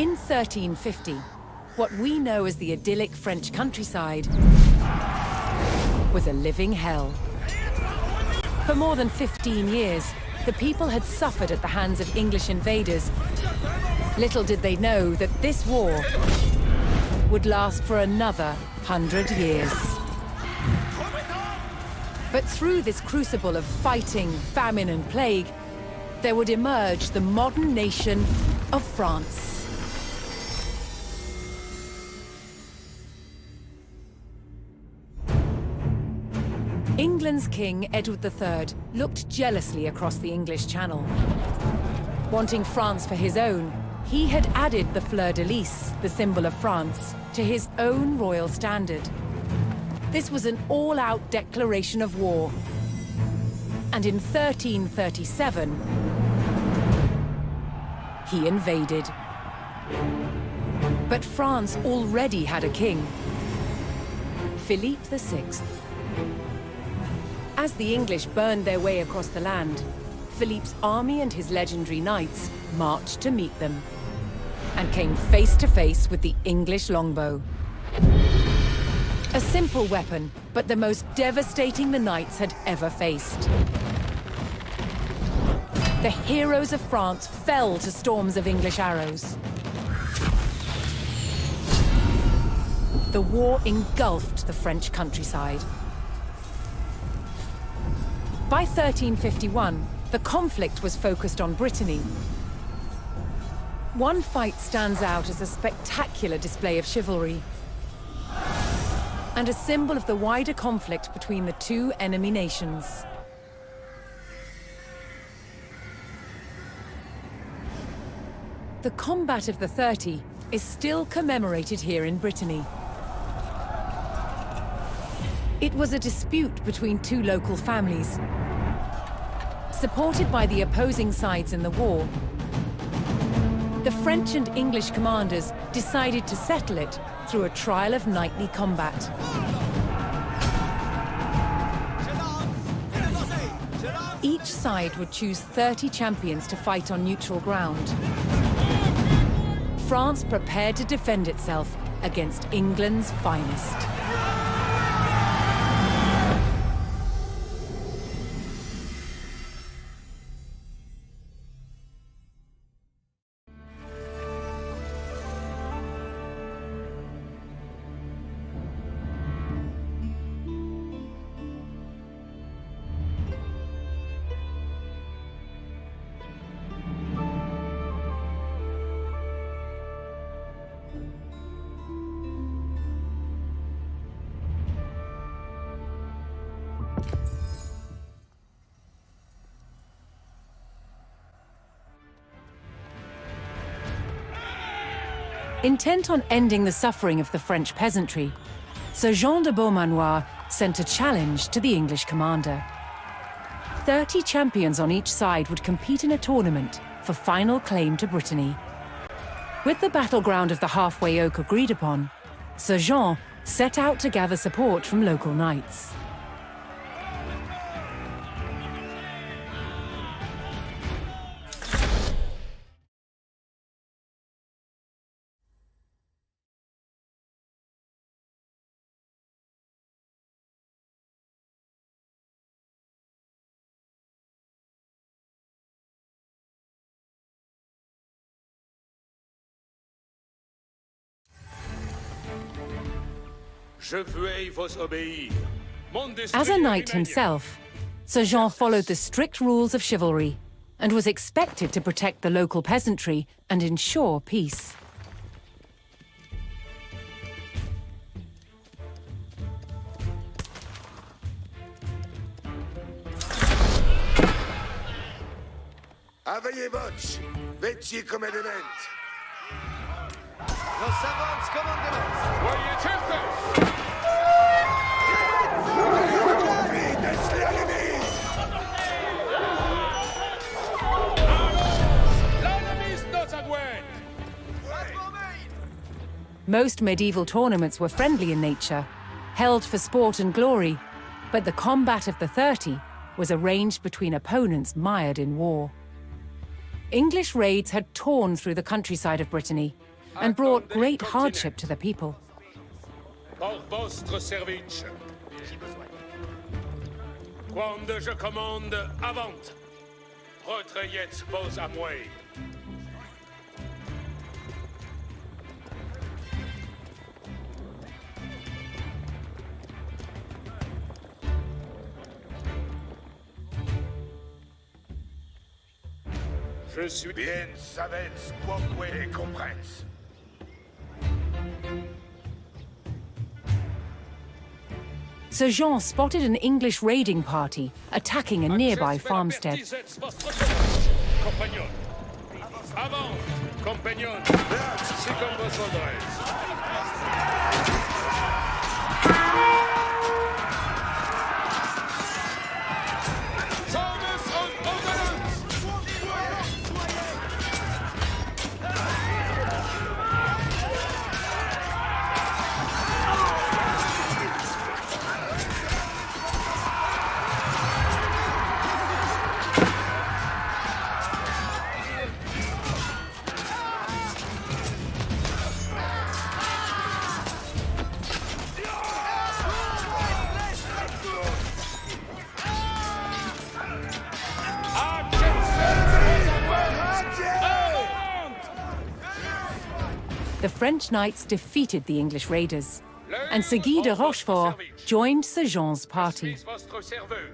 In 1350, what we know as the idyllic French countryside was a living hell. For more than 15 years, the people had suffered at the hands of English invaders. Little did they know that this war would last for another 100 years. But through this crucible of fighting, famine and plague, there would emerge the modern nation of France. England's King Edward III looked jealously across the English Channel. Wanting France for his own, he had added the fleur-de-lis, the symbol of France, to his own royal standard. This was an all-out declaration of war. And in 1337, he invaded. But France already had a king, Philippe VI. As the English burned their way across the land, Philippe's army and his legendary knights marched to meet them, and came face to face with the English longbow. A simple weapon, but the most devastating the knights had ever faced. The heroes of France fell to storms of English arrows. The war engulfed the French countryside. By 1351, the conflict was focused on Brittany. One fight stands out as a spectacular display of chivalry, and a symbol of the wider conflict between the two enemy nations. The Combat of the 30 is still commemorated here in Brittany. It was a dispute between two local families. Supported by the opposing sides in the war, the French and English commanders decided to settle it through a trial of knightly combat. Each side would choose 30 champions to fight on neutral ground. France prepared to defend itself against England's finest. Intent on ending the suffering of the French peasantry, Sir Jean de Beaumanoir sent a challenge to the English commander. 30 champions on each side would compete in a tournament for final claim to Brittany. With the battleground of the halfway oak agreed upon, Sir Jean set out to gather support from local knights. As a knight himself, Sir Jean followed the strict rules of chivalry and was expected to protect the local peasantry and ensure peace. Aveillez votre, vêtiez comme élément. Nos savants commandements. Voyez tester! Most medieval tournaments were friendly in nature, held for sport and glory, but the Combat of the 30 was arranged between opponents mired in war. English raids had torn through the countryside of Brittany, and brought great hardship to the people. Por vostre service. Quando je commande, avant. Retrayez vos amouets. Je suis Bien savets quoque et comprens. Sir Jean spotted an English raiding party attacking a nearby farmstead. Compagnon. Avant, compagnon. C'est comme vos soldats. The French knights defeated the English raiders, and Sir Guy de Rochefort joined Sir Jean's party. Votre serveur.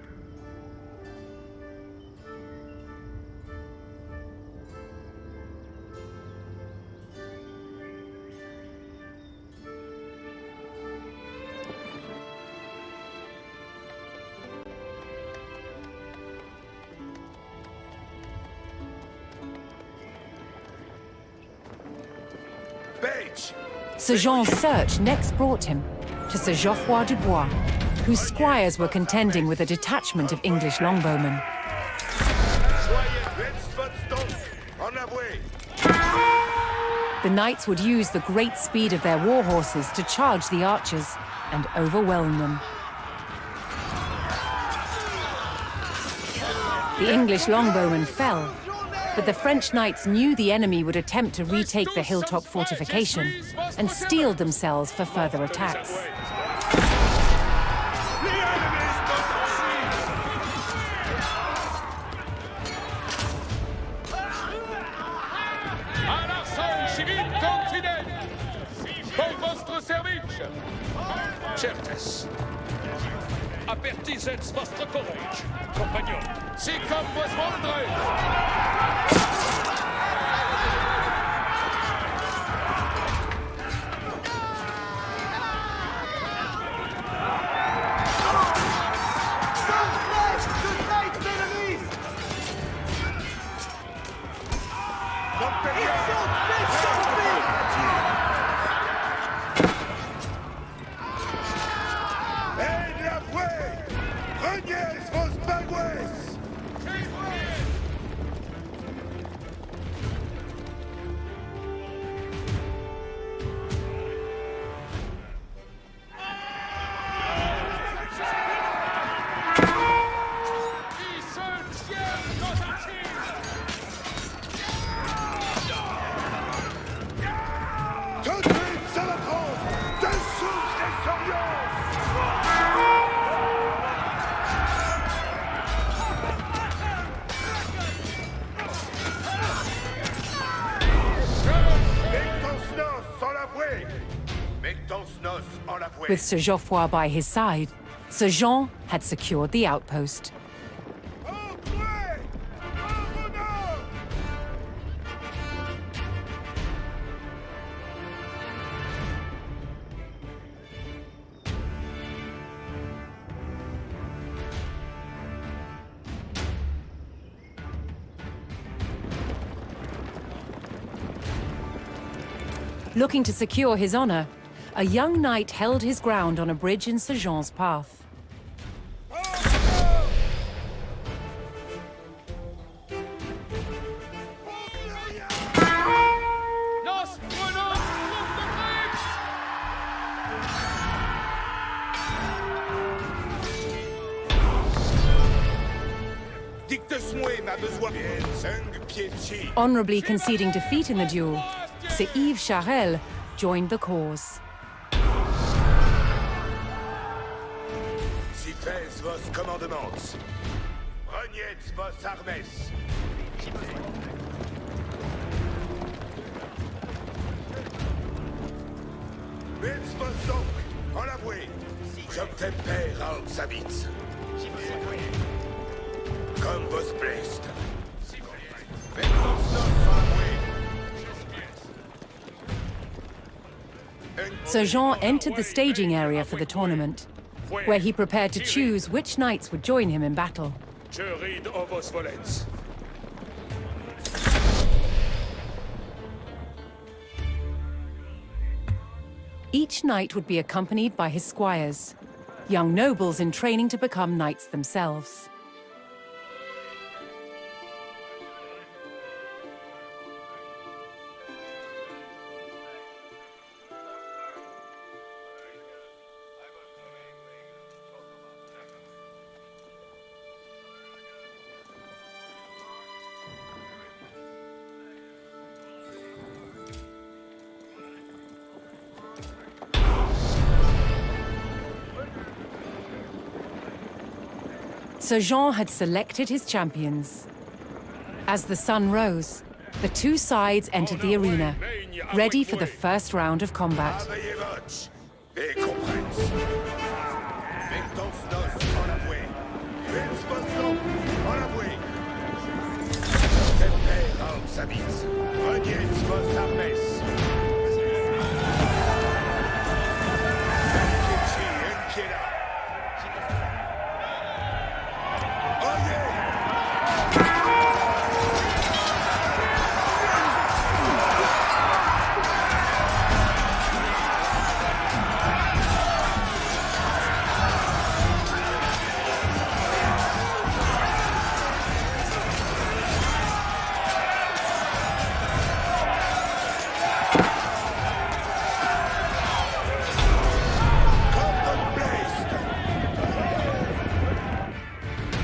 Page! Sir Jean's search next brought him to Sir Geoffroy de Bois, whose squires were contending with a detachment of English longbowmen. The knights would use the great speed of their war horses to charge the archers and overwhelm them. The English longbowmen fell, but the French knights knew the enemy would attempt to retake the hilltop fortification and steeled themselves for further attacks. Certes. Apertisez votre courage, compagnon. Si comme vos voldrez. With Sir Geoffroy by his side, Sir Jean had secured the outpost. Looking to secure his honor, a young knight held his ground on a bridge in Sir Jean's path. Honorably conceding defeat in the duel, Sir Yves Charel joined the cause. Si fes vos commandements. Reniez vos armes. Witz vos donc, en l'avouer. J'obtiens père à Obsavitz. Comme vos blessed. Witz vos donc, en l'avouer. Sir Jean entered the staging area for the tournament, where he prepared to choose which knights would join him in battle. Je ride ovos volens. Each knight would be accompanied by his squires, young nobles in training to become knights themselves. Sir Jean had selected his champions. As the sun rose, the two sides entered the arena, ready for the first round of combat. Travaillez votre. Et comprens. Mettons nos en l'avouer. Witz vos donc, en l'avouer. J'obtiens père à Obsavitz. Reniez vos armes.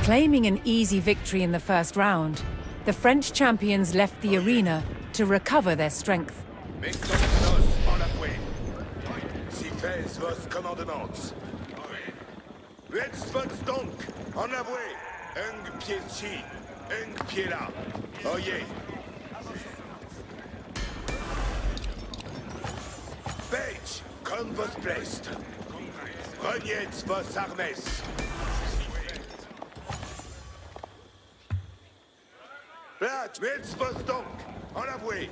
Claiming an easy victory in the first round, the French champions left the arena to recover their strength. Mettons nos en l'avouer. Si fes vos commandements. Witz vos donc, en l'avouer. Un pied ci, un pied là. Oyez. Page, comme vos blessed. Reniez vos armes. Plat, Witz vos donc, en l'avouer.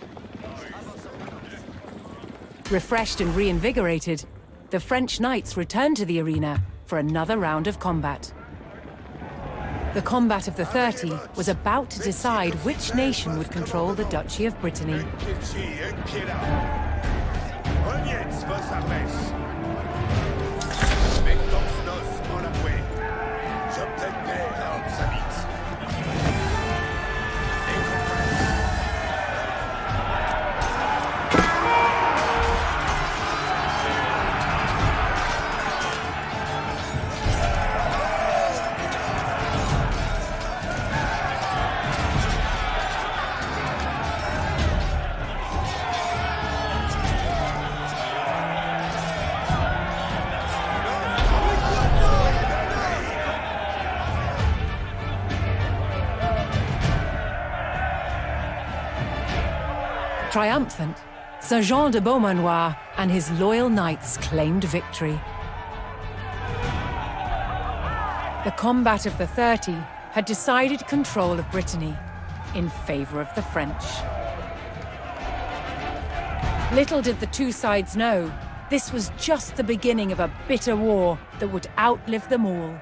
Refreshed and reinvigorated, the French knights returned to the arena for another round of combat. The combat of the 30 was about to decide which nation would control the Duchy of Brittany. Un pied ci, un pied là. Reniez vos armes. Mettons nos en l'avouer. J'obtiens père à Obsavitz. Triumphant, Sir Jean de Beaumanoir and his loyal knights claimed victory. The combat of the 30 had decided control of Brittany in favor of the French. Little did the two sides know, this was just the beginning of a bitter war that would outlive them all.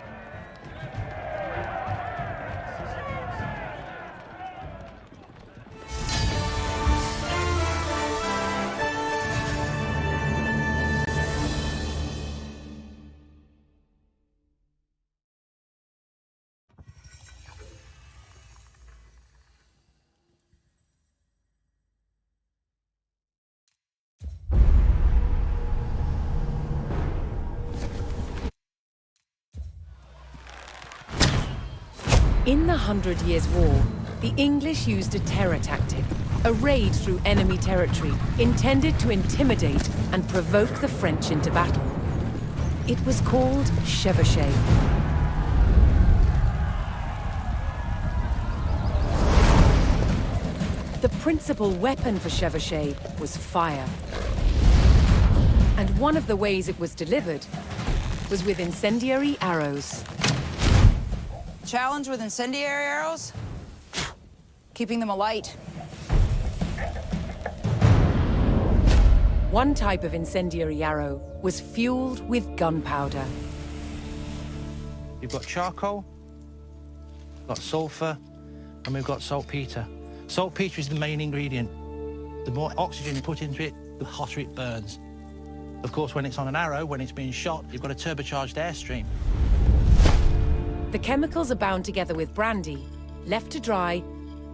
In the 100 Years' War, the English used a terror tactic a raid through enemy territory intended to intimidate and provoke the French into battle. It was called chevauchée. The principal weapon for chevauchée was fire. And one of the ways it was delivered was with incendiary arrows. Challenge with incendiary arrows? Keeping them alight. One type of incendiary arrow was fueled with gunpowder. We've got charcoal, got sulfur, and we've got saltpeter. Saltpeter is the main ingredient. The more oxygen you put into it, the hotter it burns. Of course, when it's on an arrow, when it's being shot, you've got a turbocharged airstream. The chemicals are bound together with brandy, left to dry,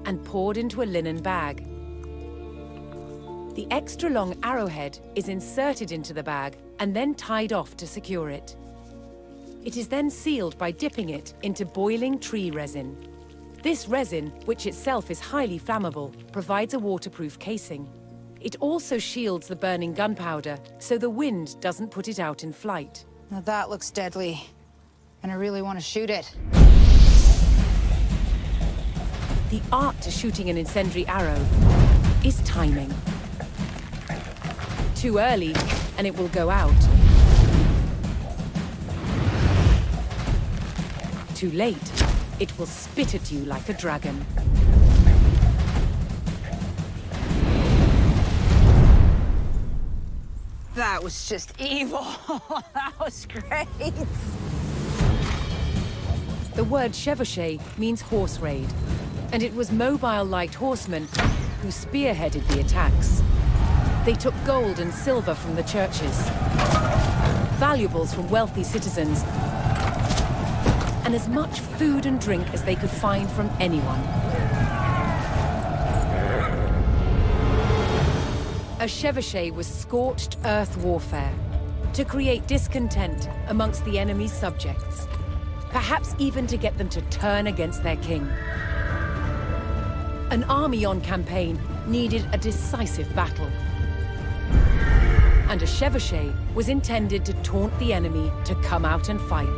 and poured into a linen bag. The extra long arrowhead is inserted into the bag and then tied off to secure it. It is then sealed by dipping it into boiling tree resin. This resin, which itself is highly flammable, provides a waterproof casing. It also shields the burning gunpowder, so the wind doesn't put it out in flight. Now that looks deadly, and I really want to shoot it. The art to shooting an incendiary arrow is timing. Too early, and it will go out. Too late, it will spit at you like a dragon. That was just evil. That was great. The word chevauchée means horse raid, and it was mobile light horsemen who spearheaded the attacks. They took gold and silver from the churches, valuables from wealthy citizens, and as much food and drink as they could find from anyone. A chevauchée was scorched earth warfare to create discontent amongst the enemy's subjects, perhaps even to get them to turn against their king. An army on campaign needed a decisive battle, and a chevauchée was intended to taunt the enemy to come out and fight.